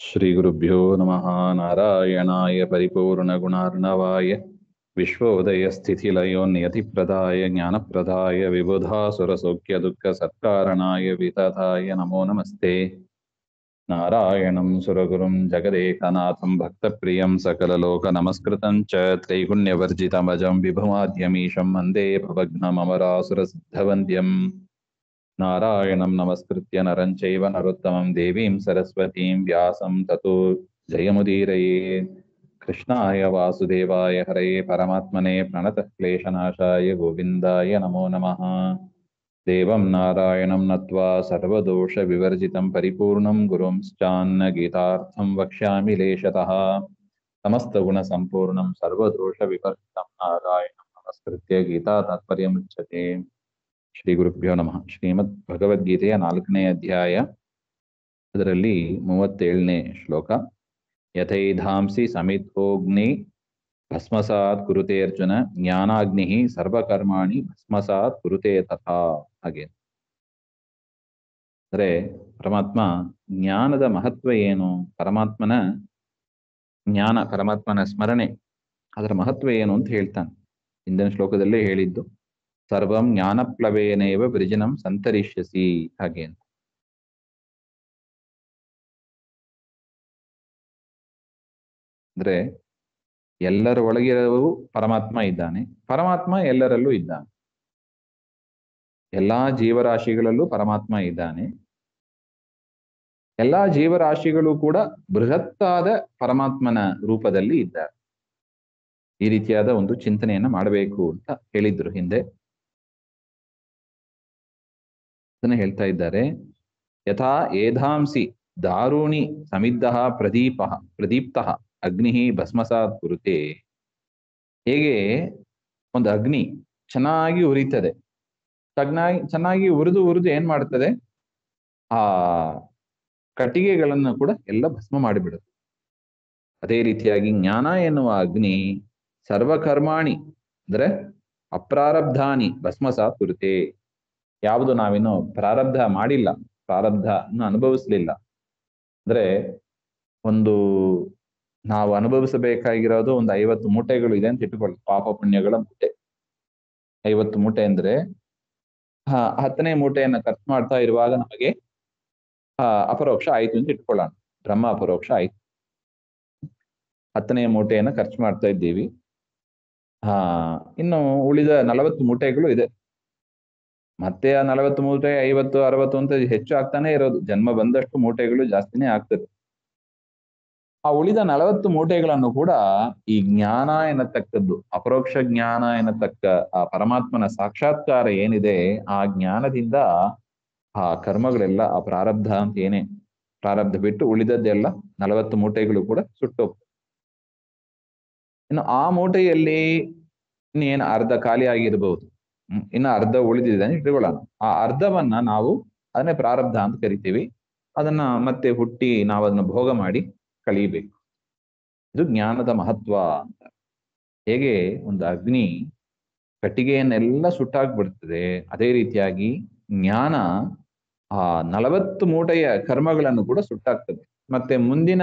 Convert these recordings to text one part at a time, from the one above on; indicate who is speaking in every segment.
Speaker 1: श्रीगुरुभ्यो नमः। नारायणाय परिपूर्णगुणार्णवाय विश्वोदयस्थितिलयोन्नियतिप्रदाय ज्ञानप्रदाय विबुधासुरसौख्यदुःखसत्कारणाय वितताय नमो नमस्ते। नारायणं सुरगुरुं जगदेकनाथं भक्तप्रियं सकललोकनमस्कृतं च त्रैगुण्यवर्जितमजं विभुमाद्यमीशं वन्दे भवघ्नममरासुरसिद्धवन्द्यम्। नारायणं नमस्कृत्य नरं चैव नरोत्तमं देवीं सरस्वतीं व्यासं ततो जयमुदीरये। कृष्णाय वासुदेवाय हरये परमात्मने प्रणतः क्लेशनाशाय गोविन्दाय नमो नमः। देवं नारायणं नत्वा सर्वदोषविवर्जितं परिपूर्णं गुरुंश्चान्न गीतार्थं वक्ष्यामि लेशतः। समस्तगुणसम्पूर्णं सर्वदोषविवर्जितं नारायणं नमस्कृत्य गीता तात्पर्यमुच्यते। ಶ್ರೀ ಗುರುಭ್ಯೋ ನಮಃ. ಶ್ರೀಮದ್ ಭಗವದ್ಗೀತೆಯ 4ನೇ ಅಧ್ಯಾಯ, ಅದರಲ್ಲಿ 37ನೇ ಶ್ಲೋಕ. ಯಥೈಧಾಂಸಿ ಸಮಿತ್ಥೋಗ್ನಿ ಭಸ್ಮಸಾತ್ ಕುರುತೆ ಅರ್ಜುನ ಜ್ಞಾನಾಗ್ನಿ ಸರ್ವಕರ್ಮಾಣಿ ಭಸ್ಮಸಾತ್ ಕುರುತೆ ತಥಾ. ಹಾಗೆ ಅಂದರೆ ಪರಮಾತ್ಮ ಜ್ಞಾನದ ಮಹತ್ವ ಏನು, ಪರಮಾತ್ಮನ ಜ್ಞಾನ, ಪರಮಾತ್ಮನ ಸ್ಮರಣೆ, ಅದರ ಮಹತ್ವ ಏನು ಅಂತ ಹೇಳ್ತಾನೆ. ಹಿಂದಿನ ಶ್ಲೋಕದಲ್ಲೇ ಹೇಳಿದ್ದು ಸರ್ವಂ ಜ್ಞಾನಪ್ಲವೇನೇವ ವೃಜಿನಂ ಸಂತರಿಷ್ಯಸಿ, ಹಾಗೆ ಅಂತ. ಅಂದ್ರೆ ಎಲ್ಲರ ಒಳಗಿರುವ ಪರಮಾತ್ಮ ಇದ್ದಾನೆ, ಪರಮಾತ್ಮ ಎಲ್ಲರಲ್ಲೂ ಇದ್ದಾನೆ, ಎಲ್ಲಾ ಜೀವರಾಶಿಗಳಲ್ಲೂ ಪರಮಾತ್ಮ ಇದ್ದಾನೆ. ಎಲ್ಲಾ ಜೀವರಾಶಿಗಳು ಕೂಡ ಬೃಹತ್ತಾದ ಪರಮಾತ್ಮನ ರೂಪದಲ್ಲಿ ಇದ್ದಾರೆ. ಈ ರೀತಿಯಾದ ಒಂದು ಚಿಂತನೆಯನ್ನ ಮಾಡಬೇಕು ಅಂತ ಹೇಳಿದ್ರು ಹಿಂದೆ. ಅದನ್ನ ಹೇಳ್ತಾ ಇದ್ದಾರೆ. ಯಥಾ ಏಧಾಂಸಿ ದಾರುಣಿ ಸಮಿದ್ಧ ಪ್ರದೀಪ್ತ ಅಗ್ನಿ ಭಸ್ಮಸಾತ್ ಕುರುತೆ. ಹೇಗೆ ಒಂದು ಅಗ್ನಿ ಚೆನ್ನಾಗಿ ಉರಿತದೆ, ಚೆನ್ನಾಗಿ ಉರಿದು ಏನ್ ಮಾಡ್ತದೆ, ಆ ಕಟ್ಟಿಗೆಗಳನ್ನು ಕೂಡ ಎಲ್ಲ ಭಸ್ಮ ಮಾಡಿಬಿಡುತ್ತೆ. ಅದೇ ರೀತಿಯಾಗಿ ಜ್ಞಾನ ಎನ್ನುವ ಅಗ್ನಿ ಸರ್ವಕರ್ಮಾಣಿ ಅಂದ್ರೆ ಅಪ್ರಾರಬ್ಧಾನಿ ಭಸ್ಮಸಾತ್ ಕುರುತೆ. ಯಾವುದು ನಾವಿನ್ನು ಪ್ರಾರಬ್ಧ ಮಾಡಿಲ್ಲ, ಪ್ರಾರಬ್ಧ ಅನುಭವಿಸ್ಲಿಲ್ಲ, ಅಂದ್ರೆ ಒಂದು ನಾವು ಅನುಭವಿಸಬೇಕಾಗಿರೋದು ಒಂದು 50 ಮೂಟೆಗಳು ಇದೆ ಅಂತ ಇಟ್ಟುಕೊಳ್ಳಿ, ಪಾಪ ಪುಣ್ಯಗಳ ಮೂಟೆ 50 ಮೂಟೆ. ಅಂದ್ರೆ 10ನೇ ಮೂಟೆಯನ್ನು ಖರ್ಚು ಮಾಡ್ತಾ ಇರುವಾಗ ನಮಗೆ ಅಪರೋಕ್ಷ ಆಯ್ತು ಅಂತ ಇಟ್ಕೊಳ್ಳೋಣ, ಬ್ರಹ್ಮ ಅಪರೋಕ್ಷ ಆಯ್ತು. 10ನೇ ಮೂಟೆಯನ್ನು ಖರ್ಚು ಮಾಡ್ತಾ ಇದ್ದೀವಿ. ಇನ್ನು ಉಳಿದ 40 ಮೂಟೆಗಳು ಇದೆ. ಮತ್ತೆ ಆ 40 ಮೂಟೆ 50, 60 ಅಂತ ಹೆಚ್ಚು ಆಗ್ತಾನೆ ಇರೋದು. ಜನ್ಮ ಬಂದಷ್ಟು ಮೂಟೆಗಳು ಜಾಸ್ತಿನೇ ಆಗ್ತದೆ. ಆ ಉಳಿದ 40 ಮೂಟೆಗಳನ್ನು ಕೂಡ ಈ ಜ್ಞಾನ ಎನ್ನತಕ್ಕದ್ದು, ಅಪರೋಕ್ಷ ಜ್ಞಾನ ಎನ್ನತಕ್ಕ ಆ ಪರಮಾತ್ಮನ ಸಾಕ್ಷಾತ್ಕಾರ ಏನಿದೆ, ಆ ಜ್ಞಾನದಿಂದ ಆ ಕರ್ಮಗಳೆಲ್ಲ, ಆ ಪ್ರಾರಬ್ಧ ಅಂತ ಏನೇ ಪ್ರಾರಬ್ಧ ಬಿಟ್ಟು ಉಳಿದದ್ದೆಲ್ಲ 40 ಮೂಟೆಗಳು ಕೂಡ ಸುಟ್ಟೋಗ್ತವೆ. ಇನ್ನು ಆ ಮೂಟೆಯಲ್ಲಿ ಇನ್ನೇನು ಅರ್ಧ ಖಾಲಿ ಆಗಿರ್ಬಹುದು, ಇನ್ನು ಅರ್ಧ ಉಳಿದಿದೆ ಅಂತ ಇಟ್ಕೊಳ್ಳೋಣ. ಆ ಅರ್ಧವನ್ನ ನಾವು ಅದನ್ನೇ ಪ್ರಾರಬ್ಧ ಅಂತ ಕರಿತೀವಿ. ಅದನ್ನ ಮತ್ತೆ ಹುಟ್ಟಿ ನಾವು ಅದನ್ನ ಭೋಗ ಮಾಡಿ ಕಳೀಬೇಕು. ಇದು ಜ್ಞಾನದ ಮಹತ್ವ ಅಂತ. ಹೇಗೆ ಒಂದು ಅಗ್ನಿ ಕಟ್ಟಿಗೆಯನ್ನೆಲ್ಲ ಸುಟ್ಟಾಕ್ಬಿಡ್ತದೆ, ಅದೇ ರೀತಿಯಾಗಿ ಜ್ಞಾನ ಆ 40 ಮೂಟೆಯ ಕರ್ಮಗಳನ್ನು ಕೂಡ ಸುಟ್ಟಾಕ್ತದೆ. ಮತ್ತೆ ಮುಂದಿನ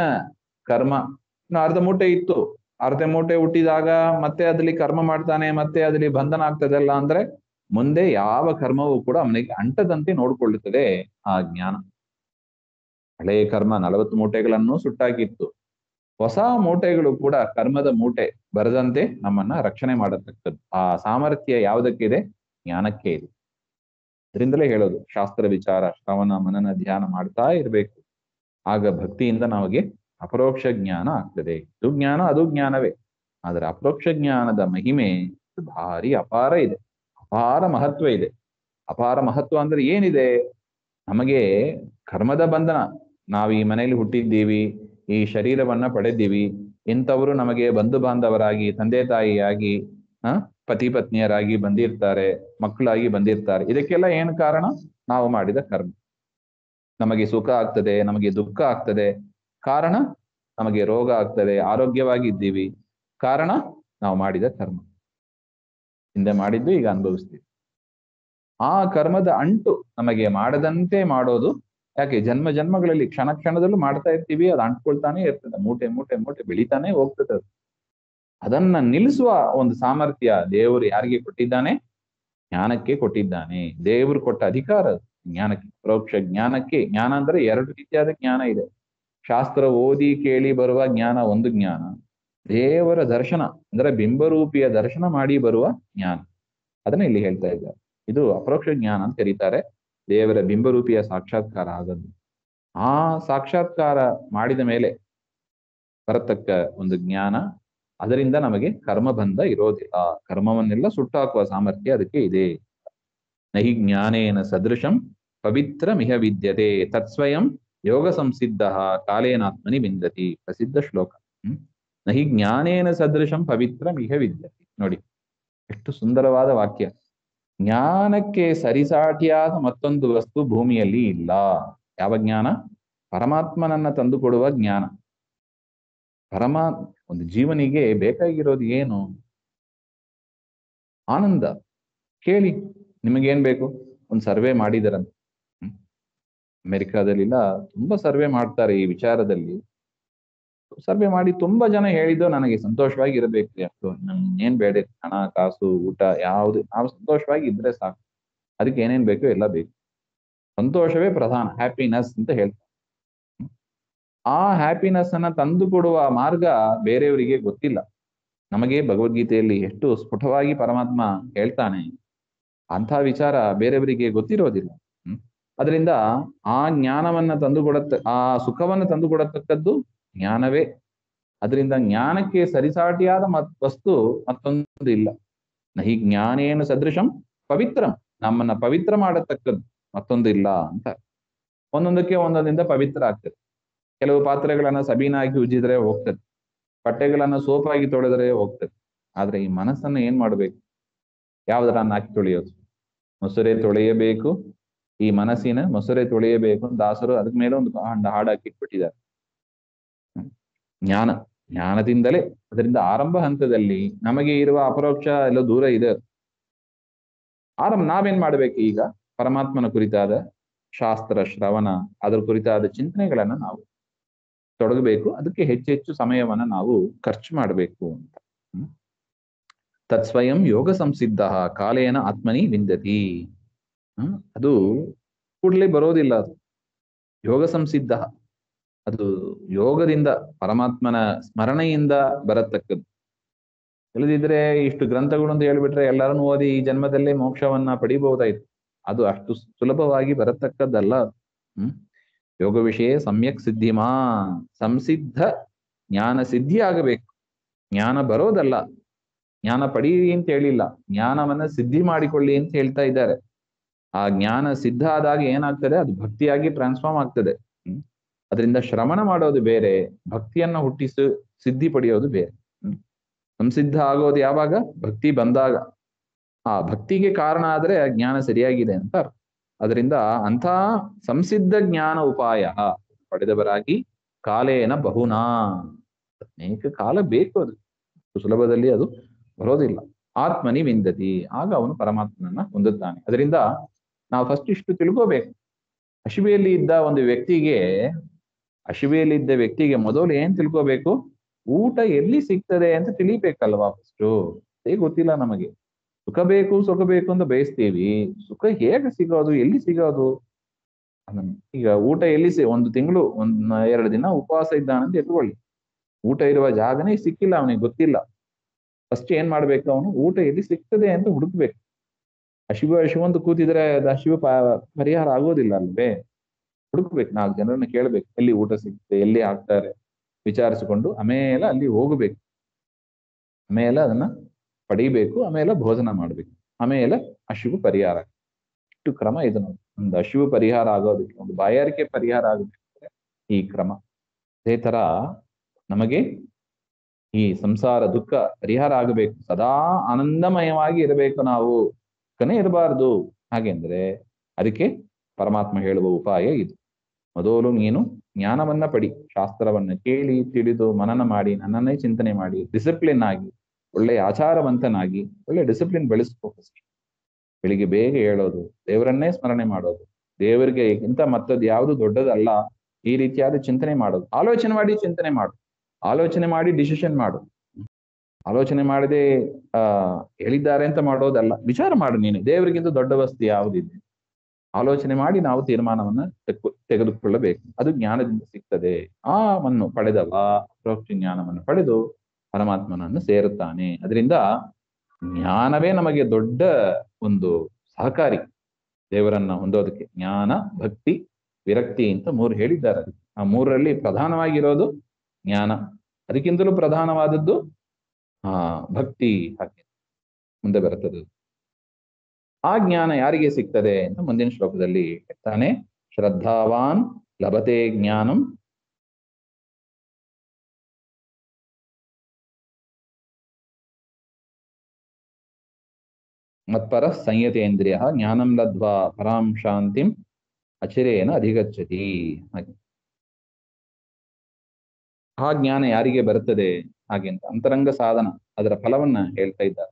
Speaker 1: ಕರ್ಮ ಇನ್ನು ಅರ್ಧ ಮೂಟೆ ಇತ್ತು, ಅರ್ಧ ಮೂಟೆ ಹುಟ್ಟಿದಾಗ ಮತ್ತೆ ಅದ್ರಲ್ಲಿ ಕರ್ಮ ಮಾಡ್ತಾನೆ, ಮತ್ತೆ ಅದ್ರಲ್ಲಿ ಬಂಧನ ಆಗ್ತದಲ್ಲ, ಅಂದ್ರೆ ಮುಂದೆ ಯಾವ ಕರ್ಮವೂ ಕೂಡ ಅವನಿಗೆ ಅಂಟದಂತೆ ನೋಡ್ಕೊಳ್ಳುತ್ತದೆ ಆ ಜ್ಞಾನ. ಹಳೆಯ ಕರ್ಮ 40 ಮೂಟೆಗಳನ್ನು ಸುಟ್ಟಾಕಿತ್ತು, ಹೊಸ ಮೂಟೆಗಳು ಕೂಡ ಕರ್ಮದ ಮೂಟೆ ಬರದಂತೆ ನಮ್ಮನ್ನ ರಕ್ಷಣೆ ಮಾಡತಕ್ಕದ್ದು. ಆ ಸಾಮರ್ಥ್ಯ ಯಾವುದಕ್ಕಿದೆ? ಜ್ಞಾನಕ್ಕೆ ಇದೆ. ಅದರಿಂದಲೇ ಹೇಳೋದು, ಶಾಸ್ತ್ರ ವಿಚಾರ ಶ್ರವಣ ಮನನ ಧ್ಯಾನ ಮಾಡ್ತಾ ಇರ್ಬೇಕು. ಆಗ ಭಕ್ತಿಯಿಂದ ನಮಗೆ ಅಪರೋಕ್ಷ ಜ್ಞಾನ ಆಗ್ತದೆ. ಇದು ಜ್ಞಾನ, ಅದು ಜ್ಞಾನವೇ. ಆದ್ರೆ ಅಪರೋಕ್ಷ ಜ್ಞಾನದ ಮಹಿಮೆ ಭಾರಿ ಅಪಾರ ಇದೆ, ಅಪಾರ ಮಹತ್ವ ಇದೆ. ಅಪಾರ ಮಹತ್ವ ಅಂದ್ರೆ ಏನಿದೆ? ನಮಗೆ ಕರ್ಮದ ಬಂಧನ, ನಾವು ಈ ಮನೆಯಲ್ಲಿ ಹುಟ್ಟಿದ್ದೀವಿ, ಈ ಶರೀರವನ್ನ ಪಡೆದಿವಿ, ಇಂಥವರು ನಮಗೆ ಬಂಧು ಬಾಂಧವರಾಗಿ, ತಂದೆ ತಾಯಿಯಾಗಿ, ಪತಿ ಪತ್ನಿಯರಾಗಿ ಬಂದಿರ್ತಾರೆ, ಮಕ್ಕಳಾಗಿ ಬಂದಿರ್ತಾರೆ. ಇದಕ್ಕೆಲ್ಲ ಏನು ಕಾರಣ? ನಾವು ಮಾಡಿದ ಕರ್ಮ. ನಮಗೆ ಸುಖ ಆಗ್ತದೆ, ನಮಗೆ ದುಃಖ ಆಗ್ತದೆ, ಕಾರಣ ನಮಗೆ ರೋಗ ಆಗ್ತದೆ, ಆರೋಗ್ಯವಾಗಿ ಇದ್ದೀವಿ, ಕಾರಣ ನಾವು ಮಾಡಿದ ಕರ್ಮ. ಹಿಂದೆ ಮಾಡಿದ್ದು ಈಗ ಅನುಭವಿಸ್ತೀವಿ. ಆ ಕರ್ಮದ ಅಂಟು ನಮಗೆ ಮಾಡದಂತೆ ಮಾಡೋದು ಯಾಕೆ ಜನ್ಮ ಜನ್ಮಗಳಲ್ಲಿ ಕ್ಷಣ ಕ್ಷಣದಲ್ಲೂ ಮಾಡ್ತಾ ಇರ್ತೀವಿ, ಅದು ಅಂಟ್ಕೊಳ್ತಾನೆ ಇರ್ತದೆ, ಮೂಟೆ ಮೂಟೆ ಮೂಟೆ ಬೆಳಿತಾನೆ ಹೋಗ್ತದೆ ಅದು. ಅದನ್ನ ನಿಲ್ಲಿಸುವ ಒಂದು ಸಾಮರ್ಥ್ಯ ದೇವರು ಯಾರಿಗೆ ಕೊಟ್ಟಿದ್ದಾನೆ? ಜ್ಞಾನಕ್ಕೆ ಕೊಟ್ಟಿದ್ದಾನೆ. ದೇವರು ಕೊಟ್ಟ ಅಧಿಕಾರ ಅದು ಜ್ಞಾನಕ್ಕೆ, ಪರೋಕ್ಷ ಜ್ಞಾನಕ್ಕೆ. ಜ್ಞಾನ ಅಂದ್ರೆ ಎರಡು ರೀತಿಯಾದ ಜ್ಞಾನ ಇದೆ. ಶಾಸ್ತ್ರ ಓದಿ ಕೇಳಿ ಬರುವ ಜ್ಞಾನ ಒಂದು ಜ್ಞಾನ, ದೇವರ ದರ್ಶನ ಅಂದ್ರೆ ಬಿಂಬರೂಪಿಯ ದರ್ಶನ ಮಾಡಿ ಬರುವ ಜ್ಞಾನ, ಅದನ್ನ ಇಲ್ಲಿ ಹೇಳ್ತಾ ಇದ್ದಾರೆ. ಇದು ಅಪರೋಕ್ಷ ಜ್ಞಾನ ಅಂತ ಕರೀತಾರೆ. ದೇವರ ಬಿಂಬರೂಪಿಯ ಸಾಕ್ಷಾತ್ಕಾರ ಆಗದು. ಆ ಸಾಕ್ಷಾತ್ಕಾರ ಮಾಡಿದ ಮೇಲೆ ಬರತಕ್ಕ ಒಂದು ಜ್ಞಾನ, ಅದರಿಂದ ನಮಗೆ ಕರ್ಮಬಂಧ ಇರೋದಿಲ್ಲ. ಕರ್ಮವನ್ನೆಲ್ಲ ಸುಟ್ಟಾಕುವ ಸಾಮರ್ಥ್ಯ ಅದಕ್ಕೆ ಇದೆ. ನಹಿ ಜ್ಞಾನೇನ ಸದೃಶಂ ಪವಿತ್ರ ಮಿಹ ವಿದ್ಯತೆ ತತ್ಸ್ವಯಂ ಯೋಗ ಸಂಸಿದ್ಧ ಕಾಲೇನಾತ್ಮನಿ ವಿಂದತಿ. ಪ್ರಸಿದ್ಧ ಶ್ಲೋಕ. ನಹಿ ಜ್ಞಾನೇನ ಸದೃಶಂ ಪವಿತ್ರ ಮಿಹ ವಿದ್ಯತೆ. ನೋಡಿ ಎಷ್ಟು ಸುಂದರವಾದ ವಾಕ್ಯ. ಜ್ಞಾನಕ್ಕೆ ಸರಿಸಾಟಿಯಾದ ಮತ್ತೊಂದು ವಸ್ತು ಭೂಮಿಯಲ್ಲಿ ಇಲ್ಲ. ಯಾವ ಜ್ಞಾನ? ಪರಮಾತ್ಮನನ್ನ ತಂದುಕೊಡುವ ಜ್ಞಾನ. ಒಂದು ಜೀವನಿಗೆ ಬೇಕಾಗಿರೋದು ಏನು? ಆನಂದ. ಕೇಳಿ, ನಿಮಗೇನ್ ಬೇಕು? ಒಂದು ಸರ್ವೆ ಮಾಡಿದಾರಂತ ಅಮೆರಿಕಾದಲ್ಲಿಲ್ಲ, ತುಂಬಾ ಸರ್ವೆ ಮಾಡ್ತಾರೆ ಈ ವಿಚಾರದಲ್ಲಿ. ಸರ್ವೆ ಮಾಡಿ ತುಂಬಾ ಜನ ಹೇಳಿದ್ದು ನನಗೆ ಸಂತೋಷವಾಗಿ ಇರಬೇಕು, ಅಷ್ಟು ಏನ್ ಬೇಡ, ಹಣ ಕಾಸು ಊಟ ಯಾವುದು, ನಾವು ಸಂತೋಷವಾಗಿ ಇದ್ರೆ ಸಾಕು. ಅದಕ್ಕೆ ಏನೇನ್ ಬೇಕು ಎಲ್ಲ ಬೇಕು. ಸಂತೋಷವೇ ಪ್ರಧಾನ, ಹ್ಯಾಪಿನೆಸ್ ಅಂತ ಹೇಳ್ತಾರೆ. ಆ ಹ್ಯಾಪಿನೆಸ್ ಅನ್ನ ತಂದು ಕೊಡುವ ಮಾರ್ಗ ಬೇರೆಯವರಿಗೆ ಗೊತ್ತಿಲ್ಲ. ನಮಗೆ ಭಗವದ್ಗೀತೆಯಲ್ಲಿ ಎಷ್ಟು ಸ್ಫುಟವಾಗಿ ಪರಮಾತ್ಮ ಹೇಳ್ತಾನೆ, ಅಂಥ ವಿಚಾರ ಬೇರೆಯವರಿಗೆ ಗೊತ್ತಿರೋದಿಲ್ಲ. ಅದರಿಂದ ಆ ಜ್ಞಾನವನ್ನ ಆ ಸುಖವನ್ನು ತಂದುಕೊಡತಕ್ಕದ್ದು ಜ್ಞಾನವೇ. ಅದರಿಂದ ಜ್ಞಾನಕ್ಕೆ ಸರಿಸಾಟಿಯಾದ ವಸ್ತು ಮತ್ತೊಂದು ಇಲ್ಲ. ನಹಿ ಜ್ಞಾನೇನ ಸದೃಶಂ ಪವಿತ್ರಂ, ನಮ್ಮನ್ನ ಪವಿತ್ರ ಮಾಡತಕ್ಕದ್ದು ಮತ್ತೊಂದು ಇಲ್ಲ ಅಂತ. ಒಂದೊಂದಕ್ಕೆ ಒಂದೊಂದಿಂದ ಪವಿತ್ರ ಆಗ್ತದೆ. ಕೆಲವು ಪಾತ್ರೆಗಳನ್ನ ಸಬೀನಾಗಿ ಉಜ್ಜಿದ್ರೆ ಹೋಗ್ತದೆ, ಬಟ್ಟೆಗಳನ್ನ ಸೋಪಾಗಿ ತೊಳೆದ್ರೆ ಹೋಗ್ತದೆ. ಆದ್ರೆ ಈ ಮನಸ್ಸನ್ನ ಏನ್ ಮಾಡ್ಬೇಕು? ಯಾವ್ದರನ್ನ ಹಾಕಿ ತೊಳೆಯೋದು? ಮೊಸರೆ ತೊಳೆಯಬೇಕು, ಈ ಮನಸ್ಸಿನ ಮೊಸರೆ ತೊಳೆಯಬೇಕು. ದಾಸರು ಅದಕ್ಕೆ ಮೇಲೆ ಒಂದು ಹಾಡು ಹಾಕಿಟ್ಬಿಟ್ಟಿದ್ದಾರೆ. ಜ್ಞಾನದಿಂದಲೇ. ಅದರಿಂದ ಆರಂಭ ಹಂತದಲ್ಲಿ ನಮಗೆ ಇರುವ ಅಪರೋಕ್ಷ ಎಲ್ಲ ದೂರ ಇದೆ. ನಾವೇನ್ ಮಾಡ್ಬೇಕು? ಈಗ ಪರಮಾತ್ಮನ ಕುರಿತಾದ ಶಾಸ್ತ್ರ ಶ್ರವಣ, ಅದರ ಕುರಿತಾದ ಚಿಂತನೆಗಳನ್ನ ನಾವು ತೊಡಗಬೇಕು. ಅದಕ್ಕೆ ಹೆಚ್ಚೆಚ್ಚು ಸಮಯವನ್ನ ನಾವು ಖರ್ಚು ಮಾಡಬೇಕು ಅಂತ. ತತ್ಸ್ವಯಂ ಯೋಗ ಸಂಸಿದ್ಧ ಕಾಲೇನ ಆತ್ಮನಿ ವಿಂದತಿ. ಅದು ಕೂಡಲೇ ಬರೋದಿಲ್ಲ. ಅದು ಯೋಗ ಸಂಸಿದ್ಧ, ಅದು ಯೋಗದಿಂದ ಪರಮಾತ್ಮನ ಸ್ಮರಣೆಯಿಂದ ಬರತಕ್ಕದ್ದು. ಇಲ್ಲದಿದ್ರೆ ಇಷ್ಟು ಗ್ರಂಥಗಳು ಅಂತ ಹೇಳ್ಬಿಟ್ರೆ ಎಲ್ಲರನ್ನು ಓದಿ ಈ ಜನ್ಮದಲ್ಲೇ ಮೋಕ್ಷವನ್ನ ಪಡಿಬಹುದಾಯ್ತು. ಅದು ಅಷ್ಟು ಸುಲಭವಾಗಿ ಬರತಕ್ಕದ್ದಲ್ಲ. ಯೋಗ ವಿಷಯ ಸಮ್ಯಕ್ ಸಿದ್ಧಿಮಾ. ಸಂಸಿದ್ಧ ಜ್ಞಾನ ಸಿದ್ಧಿ ಆಗಬೇಕು. ಜ್ಞಾನ ಬರೋದಲ್ಲ, ಜ್ಞಾನ ಪಡೀರಿ ಅಂತ ಹೇಳಿಲ್ಲ, ಜ್ಞಾನವನ್ನ ಸಿದ್ಧಿ ಮಾಡಿಕೊಳ್ಳಿ ಅಂತ ಹೇಳ್ತಾ ಇದ್ದಾರೆ. ಆ ಜ್ಞಾನ ಸಿದ್ಧ ಆದಾಗ ಏನಾಗ್ತದೆ? ಅದು ಭಕ್ತಿಯಾಗಿ ಟ್ರಾನ್ಸ್ಫಾರ್ಮ್ ಆಗ್ತದೆ. ಅದರಿಂದ ಶ್ರವಣ ಮಾಡೋದು ಬೇರೆ, ಭಕ್ತಿಯನ್ನ ಹುಟ್ಟಿಸು ಸಿದ್ಧಿ ಪಡೆಯೋದು ಬೇರೆ. ಸಂಸಿದ್ಧ ಆಗೋದು ಯಾವಾಗ? ಭಕ್ತಿ ಬಂದಾಗ. ಆ ಭಕ್ತಿಗೆ ಕಾರಣ ಆದ್ರೆ ಜ್ಞಾನ ಸರಿಯಾಗಿದೆ ಅಂತ ಅರ್ಥ. ಅದರಿಂದ ಅಂಥ ಸಂಸಿದ್ಧ ಜ್ಞಾನ ಉಪಾಯ ಪಡೆದವರಾಗಿ ಕಾಲೇನ ಬಹುನಾ, ಅನೇಕ ಕಾಲ ಬೇಕು. ಅದು ಸುಲಭದಲ್ಲಿ ಅದು ಬರೋದಿಲ್ಲ. ಆತ್ಮನಿ ವಿಂದತಿ, ಆಗ ಅವನು ಪರಮಾತ್ಮನನ್ನ ಹೊಂದುತ್ತಾನೆ. ಅದರಿಂದ ನಾವು ಫಸ್ಟ್ ಇಷ್ಟು ತಿಳ್ಕೋಬೇಕು. ಹಸಿವೆಯಲ್ಲಿ ಇದ್ದ ವ್ಯಕ್ತಿಗೆ ಮೊದಲು ಏನ್ ತಿಳ್ಕೋಬೇಕು? ಊಟ ಎಲ್ಲಿ ಸಿಗ್ತದೆ ಅಂತ ತಿಳಿಬೇಕಲ್ವಾ ಫಸ್ಟು. ಅದೇ ಗೊತ್ತಿಲ್ಲ ನಮಗೆ. ಸುಖ ಬೇಕು ಅಂತ ಬಯಸ್ತೀವಿ. ಸುಖ ಹೇಗೆ ಸಿಗೋದು, ಎಲ್ಲಿ ಸಿಗೋದು? ಈಗ ಊಟ ಎಲ್ಲಿ ಒಂದು ತಿಂಗಳು 1-2 ದಿನ ಉಪವಾಸ ಇದ್ದಾನಂತ ಎತ್ಕೊಳ್ಳಿ, ಊಟ ಇರುವ ಜಾಗನೇ ಸಿಕ್ಕಿಲ್ಲ, ಅವನಿಗೆ ಗೊತ್ತಿಲ್ಲ. ಫಸ್ಟ್ ಏನ್ ಮಾಡ್ಬೇಕು? ಅವನು ಊಟ ಎಲ್ಲಿ ಸಿಗ್ತದೆ ಅಂತ ಹುಡುಕ್ಬೇಕು. ಹಸಿವು ಅಂತ ಕೂತಿದ್ರೆ ಅದು ಹಸಿವು ಪರಿಹಾರ ಆಗೋದಿಲ್ಲ ಅಲ್ವೇ? ಹುಡುಕ್ಬೇಕು, 4 ಜನರನ್ನ ಕೇಳ್ಬೇಕು, ಎಲ್ಲಿ ಊಟ ಸಿಗ್ತದೆ, ಎಲ್ಲಿ ಹಾಕ್ತಾರೆ ವಿಚಾರಿಸಿಕೊಂಡು ಆಮೇಲೆ ಅಲ್ಲಿ ಹೋಗ್ಬೇಕು. ಆಮೇಲೆ ಅದನ್ನ ಪಡಿಬೇಕು, ಆಮೇಲೆ ಭೋಜನ ಮಾಡ್ಬೇಕು, ಆಮೇಲೆ ಹಸಿವು ಪರಿಹಾರ. ಇಷ್ಟು ಕ್ರಮ ಇದು. ಒಂದು ಹಸಿವು ಪರಿಹಾರ ಆಗೋದಕ್ಕೆ, ಒಂದು ಬಾಯಾರಿಕೆ ಪರಿಹಾರ ಆಗೋದಕ್ಕೆ ಈ ಕ್ರಮ. ಅದೇ ತರ ನಮಗೆ ಈ ಸಂಸಾರ ದುಃಖ ಪರಿಹಾರ ಆಗಬೇಕು. ಸದಾ ಆನಂದಮಯವಾಗಿ ಇರಬೇಕು ನಾವು, ದುಃಖನೇ ಇರಬಾರ್ದು. ಹಾಗೆಂದ್ರೆ ಅದಕ್ಕೆ ಪರಮಾತ್ಮ ಹೇಳುವ ಉಪಾಯ ಇದು. ಮೊದಲು ನೀನು ಜ್ಞಾನವನ್ನ ಪಡಿ, ಶಾಸ್ತ್ರವನ್ನ ಕೇಳಿ ತಿಳಿದು ಮನನ ಮಾಡಿ, ನನ್ನನ್ನೇ ಚಿಂತನೆ ಮಾಡಿ, ಡಿಸಿಪ್ಲಿನ್ ಆಗಿ, ಒಳ್ಳೆ ಆಚಾರವಂತನಾಗಿ, ಒಳ್ಳೆ ಡಿಸಿಪ್ಲಿನ್ ಬೆಳೆಸ್ಕೋ. ಬೆಳಿಗ್ಗೆ ಬೇಗ ಹೇಳೋದು, ದೇವರನ್ನೇ ಸ್ಮರಣೆ ಮಾಡೋದು, ದೇವರಿಗೆ ಇಂತ ಮತ್ತದ್ದು ಯಾವುದು ದೊಡ್ಡದಲ್ಲ. ಈ ರೀತಿಯಾದ ಚಿಂತನೆ ಮಾಡೋದು, ಆಲೋಚನೆ ಮಾಡಿ ಚಿಂತನೆ ಮಾಡು, ಆಲೋಚನೆ ಮಾಡಿ ಡಿಸಿಷನ್ ಮಾಡು. ಆಲೋಚನೆ ಮಾಡದೆ ಹೇಳಿದ್ದಾರೆ ಅಂತ ಮಾಡೋದಲ್ಲ. ವಿಚಾರ ಮಾಡು ನೀನು, ದೇವರಿಗಿಂತ ದೊಡ್ಡ ವಸ್ತು ಯಾವುದಿದೆ. ಆಲೋಚನೆ ಮಾಡಿ ನಾವು ತೀರ್ಮಾನವನ್ನ ತೆಗೆದುಕೊಳ್ಳಬೇಕು. ಅದು ಜ್ಞಾನದಿಂದ ಸಿಗ್ತದೆ. ವನ್ನು ಪಡೆದವ ಪ್ರೋಕ್ಷ ಜ್ಞಾನವನ್ನು ಪಡೆದು ಪರಮಾತ್ಮನನ್ನು ಸೇರುತ್ತಾನೆ. ಅದರಿಂದ ಜ್ಞಾನವೇ ನಮಗೆ ದೊಡ್ಡ ಒಂದು ಸಹಕಾರಿ ದೇವರನ್ನ ಹೊಂದೋದಕ್ಕೆ. ಜ್ಞಾನ, ಭಕ್ತಿ, ವಿರಕ್ತಿ ಅಂತ 3 ಹೇಳಿದ್ದಾರೆ. ಆ 3ರಲ್ಲಿ ಪ್ರಧಾನವಾಗಿರೋದು ಜ್ಞಾನ, ಅದಕ್ಕಿಂತಲೂ ಪ್ರಧಾನವಾದದ್ದು ಭಕ್ತಿ. ಹಾಗೆ ಮುಂದೆ ಬರುತ್ತದೆ. ಆ ಜ್ಞಾನ ಯಾರಿಗೆ ಸಿಗ್ತದೆ ಅಂತ ಮುಂದಿನ ಶ್ಲೋಕದಲ್ಲಿ ಹೇಳ್ತಾನೆ. ಶ್ರದ್ಧಾವಾನ್ ಲಭತೆ ಜ್ಞಾನಂ ಮತ್ಪರ ಸಂಯತೇಂದ್ರಿಯ ಜ್ಞಾನಂ ಲಬ್ಧ್ವಾ ಪರಾಂ ಶಾಂತಿಂ ಅಚಿರೇನ ಅಧಿಗಚ್ಚತಿ. ಹಾಗೆ ಆ ಜ್ಞಾನ ಯಾರಿಗೆ ಬರುತ್ತದೆ ಹಾಗೆ ಅಂತ ಅಂತರಂಗ ಸಾಧನ, ಅದರ ಫಲವನ್ನ ಹೇಳ್ತಾ ಇದ್ದಾರೆ.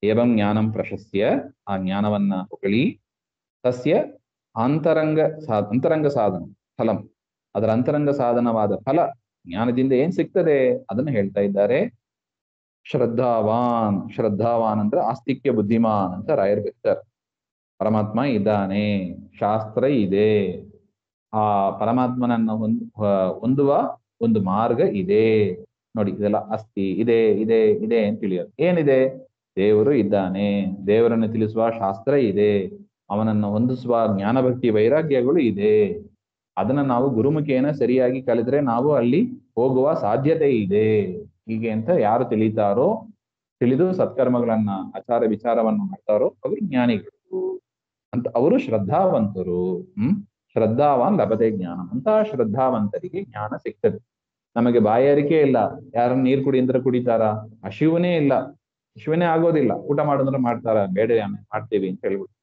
Speaker 1: ಏವಂ ಜ್ಞಾನಂ ಪ್ರಶಸ್ಯ, ಆ ಜ್ಞಾನವನ್ನ ಹೊಗಳಿ, ತಸ್ಯ ಅಂತರಂಗ ಸಾಧನ ಫಲಂ, ಅದರ ಅಂತರಂಗ ಸಾಧನವಾದ ಫಲ ಜ್ಞಾನದಿಂದ ಏನ್ ಸಿಗ್ತದೆ ಅದನ್ನು ಹೇಳ್ತಾ ಇದ್ದಾರೆ. ಶ್ರದ್ಧಾವಾನ್, ಶ್ರದ್ಧಾವಾನ್ ಅಂದ್ರೆ ಆಸ್ತಿಕ್ಯ ಬುದ್ಧಿಮಾನ್ ಅಂತ ರಾಯರ್ ಹೇಳ್ತಾರೆ. ಪರಮಾತ್ಮ ಇದ್ದಾನೆ, ಶಾಸ್ತ್ರ ಇದೆ, ಆ ಪರಮಾತ್ಮನನ್ನ ಹೊಂದುವ ಒಂದು ಮಾರ್ಗ ಇದೆ. ನೋಡಿ, ಇದೆಲ್ಲ ಅಸ್ತಿ ಇದೆ ಇದೆ ಇದೆ ಅಂತ ತಿಳಿಯೋದು. ಏನಿದೆ? ದೇವರು ಇದ್ದಾನೆ, ದೇವರನ್ನು ತಿಳಿಸುವ ಶಾಸ್ತ್ರ ಇದೆ, ಅವನನ್ನು ಹೊಂದಿಸುವ ಜ್ಞಾನಭಕ್ತಿ ವೈರಾಗ್ಯಗಳು ಇದೆ. ಅದನ್ನ ನಾವು ಗುರುಮುಖೇನ ಸರಿಯಾಗಿ ಕಲಿದ್ರೆ ನಾವು ಅಲ್ಲಿ ಹೋಗುವ ಸಾಧ್ಯತೆ ಇದೆ. ಹೀಗೆ ಅಂತ ಯಾರು ತಿಳಿತಾರೋ, ತಿಳಿದು ಸತ್ಕರ್ಮಗಳನ್ನ ಆಚಾರ ವಿಚಾರವನ್ನು ಮಾಡ್ತಾರೋ ಅವರು ಜ್ಞಾನಿಗಳು ಅಂತ, ಅವರು ಶ್ರದ್ಧಾವಂತರು. ಶ್ರದ್ಧಾವಾನ್ ಲಭತೆ ಜ್ಞಾನ ಅಂತ ಶ್ರದ್ಧಾವಂತರಿಗೆ ಜ್ಞಾನ ಸಿಗ್ತದೆ. ನಮಗೆ ಬಾಯಾರಿಕೆ ಇಲ್ಲ, ಯಾರನ್ನ ನೀರು ಕುಡಿ ಅಂದ್ರೆ ಕುಡಿತಾರ? ಹಸಿವನೇ ಇಲ್ಲ, ಹಸಿವನೇ ಆಗೋದಿಲ್ಲ, ಊಟ ಮಾಡಿದ್ರೆ ಮಾಡ್ತಾರ? ಬೇಡ, ಮಾಡ್ತೀವಿ ಅಂತ ಹೇಳ್ಬಿಟ್ಟು.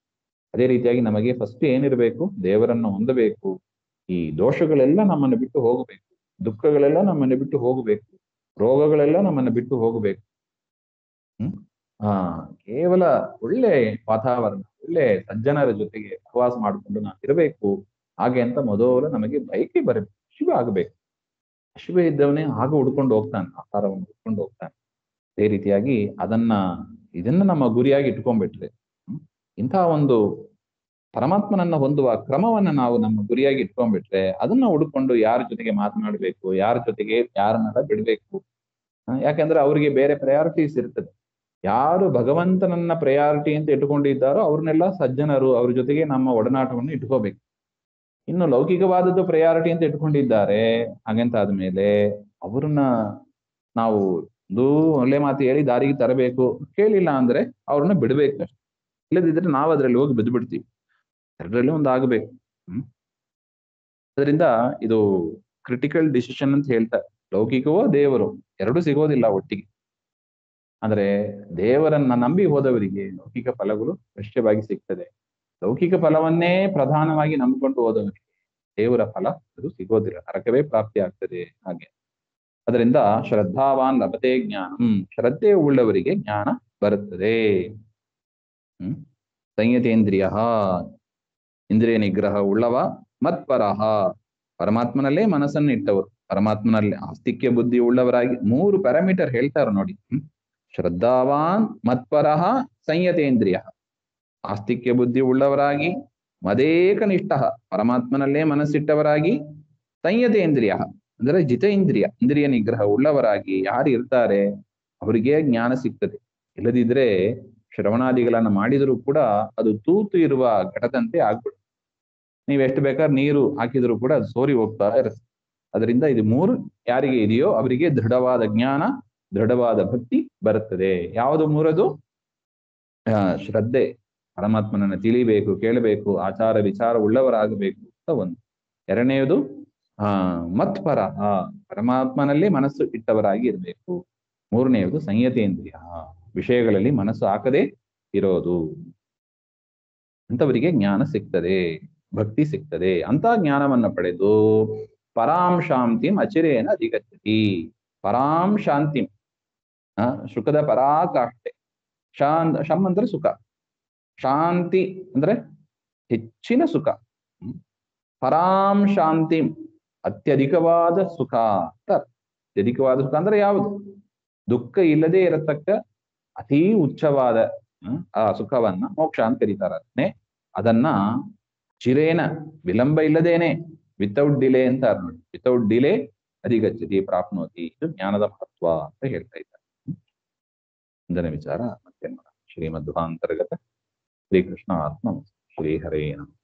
Speaker 1: ಅದೇ ರೀತಿಯಾಗಿ ನಮಗೆ ಫಸ್ಟ್ ಏನಿರ್ಬೇಕು? ದೇವರನ್ನು ಹೊಂದಬೇಕು. ಈ ದೋಷಗಳೆಲ್ಲ ನಮ್ಮನ್ನು ಬಿಟ್ಟು ಹೋಗಬೇಕು, ದುಃಖಗಳೆಲ್ಲ ನಮ್ಮನ್ನು ಬಿಟ್ಟು ಹೋಗಬೇಕು, ರೋಗಗಳೆಲ್ಲ ನಮ್ಮನ್ನು ಬಿಟ್ಟು ಹೋಗಬೇಕು. ಕೇವಲ ಒಳ್ಳೆ ವಾತಾವರಣ, ಒಳ್ಳೆ ಸಜ್ಜನರ ಜೊತೆಗೆ ಪ್ರವಾಸ ಮಾಡಿಕೊಂಡು ನಾವು ಇರಬೇಕು. ಹಾಗೆ ಅಂತ ಮೊದಲು ನಮಗೆ ಬಯಕೆ ಬರಬೇಕು, ಹಸಿವೆ ಆಗಬೇಕು. ಹಸಿವೆ ಇದ್ದವನೇ ಆಗ ಹುಡ್ಕೊಂಡು ಹೋಗ್ತಾನೆ, ಆಹಾರವನ್ನು ಹುಡ್ಕೊಂಡು ಹೋಗ್ತಾನೆ. ಅದೇ ರೀತಿಯಾಗಿ ಇದನ್ನ ನಮ್ಮ ಗುರಿಯಾಗಿ ಇಟ್ಕೊಂಡ್ಬಿಟ್ರೆ, ಇಂತಹ ಒಂದು ಪರಮಾತ್ಮನನ್ನ ಹೊಂದುವ ಕ್ರಮವನ್ನ ನಾವು ನಮ್ಮ ಗುರಿಯಾಗಿ ಇಟ್ಕೊಂಡ್ಬಿಟ್ರೆ, ಅದನ್ನ ಹುಡುಕೊಂಡು ಯಾರ ಜೊತೆಗೆ ಮಾತನಾಡಬೇಕು, ಯಾರ ಜೊತೆಗೆ ಯಾರನ್ನೆಲ್ಲ ಬಿಡ್ಬೇಕು. ಯಾಕಂದ್ರೆ ಅವ್ರಿಗೆ ಬೇರೆ ಪ್ರಯಾರಿಟೀಸ್ ಇರ್ತದೆ. ಯಾರು ಭಗವಂತನನ್ನ ಪ್ರಯಾರಿಟಿ ಅಂತ ಇಟ್ಕೊಂಡಿದ್ದಾರೋ ಅವ್ರನ್ನೆಲ್ಲ ಸಜ್ಜನರು, ಅವ್ರ ಜೊತೆಗೆ ನಮ್ಮ ಒಡನಾಟವನ್ನು ಇಟ್ಕೋಬೇಕು. ಇನ್ನು ಲೌಕಿಕವಾದದ್ದು ಪ್ರಯಾರಿಟಿ ಅಂತ ಇಟ್ಕೊಂಡಿದ್ದಾರೆ, ಹಾಗಂತ ಆದ್ಮೇಲೆ ಅವ್ರನ್ನ ನಾವು ಒಳ್ಳೆ ಮಾತು ಹೇಳಿ ದಾರಿಗೆ ತರಬೇಕು. ಕೇಳಿಲ್ಲ ಅಂದ್ರೆ ಅವ್ರನ್ನ ಬಿಡ್ಬೇಕು ಅಷ್ಟೆ. ಇಲ್ಲದಿದ್ರೆ ನಾವು ಅದ್ರಲ್ಲಿ ಹೋಗಿ ಬಿದ್ದು ಬಿಡ್ತೀವಿ. ಎರಡರಲ್ಲಿ ಒಂದು ಆಗಬೇಕು. ಅದರಿಂದ ಇದು ಕ್ರಿಟಿಕಲ್ ಡಿಸಿಷನ್ ಅಂತ ಹೇಳ್ತಾರೆ. ಲೌಕಿಕವೋ ದೇವರು ಎರಡೂ ಸಿಗೋದಿಲ್ಲ ಒಟ್ಟಿಗೆ. ಅಂದ್ರೆ ದೇವರನ್ನ ನಂಬಿ ಹೋದವರಿಗೆ ಲೌಕಿಕ ಫಲಗಳು ಅವಶ್ಯವಾಗಿ ಸಿಗ್ತದೆ. ಲೌಕಿಕ ಫಲವನ್ನೇ ಪ್ರಧಾನವಾಗಿ ನಂಬಿಕೊಂಡು ಹೋದವರಿಗೆ ದೇವರ ಫಲ ಅದು ಸಿಗೋದಿಲ್ಲ, ನರಕವೇ ಪ್ರಾಪ್ತಿ ಆಗ್ತದೆ. ಹಾಗೆ ಅದರಿಂದ ಶ್ರದ್ಧಾವಾನ್ ಲಭತೆ ಜ್ಞಾನ, ಶ್ರದ್ಧೆ ಉಳ್ಳವರಿಗೆ ಜ್ಞಾನ ಬರುತ್ತದೆ. ಸಂಯತೇಂದ್ರಿಯ, ಇಂದ್ರಿಯ ನಿಗ್ರಹ ಉಳ್ಳವ, ಮತ್ಪರಹ, ಪರಮಾತ್ಮನಲ್ಲೇ ಮನಸ್ಸನ್ನು ಇಟ್ಟವರು, ಪರಮಾತ್ಮನಲ್ಲೇ ಆಸ್ತಿಕ್ಯ ಬುದ್ಧಿ ಉಳ್ಳವರಾಗಿ 3 ಪ್ಯಾರಾಮೀಟರ್ ಹೇಳ್ತಾರೆ ನೋಡಿ. ಶ್ರದ್ಧಾವಾನ್, ಮತ್ಪರಹ, ಸಂಯತೇಂದ್ರಿಯ. ಆಸ್ತಿಕ್ಯ ಬುದ್ಧಿ ಉಳ್ಳವರಾಗಿ, ಮದೇಕನಿಷ್ಠ, ಪರಮಾತ್ಮನಲ್ಲೇ ಮನಸ್ಸಿಟ್ಟವರಾಗಿ, ಸಂಯತೇಂದ್ರಿಯ ಅಂದ್ರೆ ಜಿತೇಂದ್ರಿಯ, ಇಂದ್ರಿಯ ನಿಗ್ರಹ ಉಳ್ಳವರಾಗಿ ಯಾರು ಇರ್ತಾರೆ ಅವರಿಗೆ ಜ್ಞಾನ ಸಿಗ್ತದೆ. ಇಲ್ಲದಿದ್ರೆ ಶ್ರವಣಾದಿಗಳನ್ನ ಮಾಡಿದರೂ ಕೂಡ ಅದು ತೂತು ಇರುವ ಘಟದಂತೆ ಆಗ್ಬಿಡುತ್ತೆ. ನೀವೆಷ್ಟು ಬೇಕಾದ್ರೆ ನೀರು ಹಾಕಿದ್ರು ಕೂಡ ಅದು ಸೋರಿ ಹೋಗ್ತಾ ಇರುತ್ತೆ. ಅದರಿಂದ ಇದು 3 ಯಾರಿಗೆ ಇದೆಯೋ ಅವರಿಗೆ ದೃಢವಾದ ಜ್ಞಾನ, ದೃಢವಾದ ಭಕ್ತಿ ಬರುತ್ತದೆ. ಯಾವುದು 3? ಶ್ರದ್ಧೆ, ಪರಮಾತ್ಮನನ್ನ ತಿಳಿಬೇಕು, ಕೇಳಬೇಕು, ಆಚಾರ ವಿಚಾರ ಉಳ್ಳವರಾಗಬೇಕು ಅಂತ ಒಂದು. ಎರಡನೆಯದು ಮತ್ಪರ, ಪರಮಾತ್ಮನಲ್ಲಿ ಮನಸ್ಸು ಇಟ್ಟವರಾಗಿ ಇರಬೇಕು. ಮೂರನೆಯದು ಸಂಯತೇಂದ್ರಿಯ, ವಿಷಯಗಳಲ್ಲಿ ಮನಸ್ಸು ಹಾಕದೆ ಇರೋದು. ಅಂತವರಿಗೆ ಜ್ಞಾನ ಸಿಗ್ತದೆ, ಭಕ್ತಿ ಸಿಗ್ತದೆ. ಅಂತ ಜ್ಞಾನವನ್ನ ಪಡೆದು ಪರಾಂ ಶಾಂತಿಂ ಅಚಿರೇನ ಅಧಿಗಚ್ಚತಿ. ಪರಾಂ ಶಾಂತಿಂ, ಸುಖದ ಪರಾಕಾಷ್ಠೆ. ಶಮ್ ಅಂದ್ರೆ ಸುಖ, ಶಾಂತಿ ಅಂದ್ರೆ ಹೆಚ್ಚಿನ ಸುಖ, ಪರಾಂ ಶಾಂತಿಂ ಅತ್ಯಧಿಕವಾದ ಸುಖ ಅಂತ. ಅತ್ಯಧಿಕವಾದ ಸುಖ ಅಂದ್ರೆ ಯಾವುದು? ದುಃಖ ಇಲ್ಲದೆ ಇರತಕ್ಕ ಅತೀ ಉಚ್ಚವಾದ ಆ ಸುಖವನ್ನ ಮೋಕ್ಷ ಅಂತ ಕರೀತಾರೆ. ಅದನ್ನ ಚಿರೇನ ವಿಳಂಬ ಇಲ್ಲದೇನೆ, ವಿತೌಟ್ ಡಿಲೇ ಅಂತ ನೋಡಿ, ವಿತೌಟ್ ಡಿಲೇ ಅಧಿಗಚ್ಚತಿ ಪ್ರಾಪ್ನೋತಿ. ಇದು ಜ್ಞಾನದ ಮಹತ್ವ ಅಂತ ಹೇಳ್ತಾ ಇದ್ದಾರೆ. ಮುಂದಿನ ವಿಚಾರ ಮತ್ತೆ ಶ್ರೀಮಧ್ವಾಂತರ್ಗತ ಶ್ರೀಕೃಷ್ಣ ಆತ್ಮ ಶ್ರೀ ಹರೇ ನಮಃ.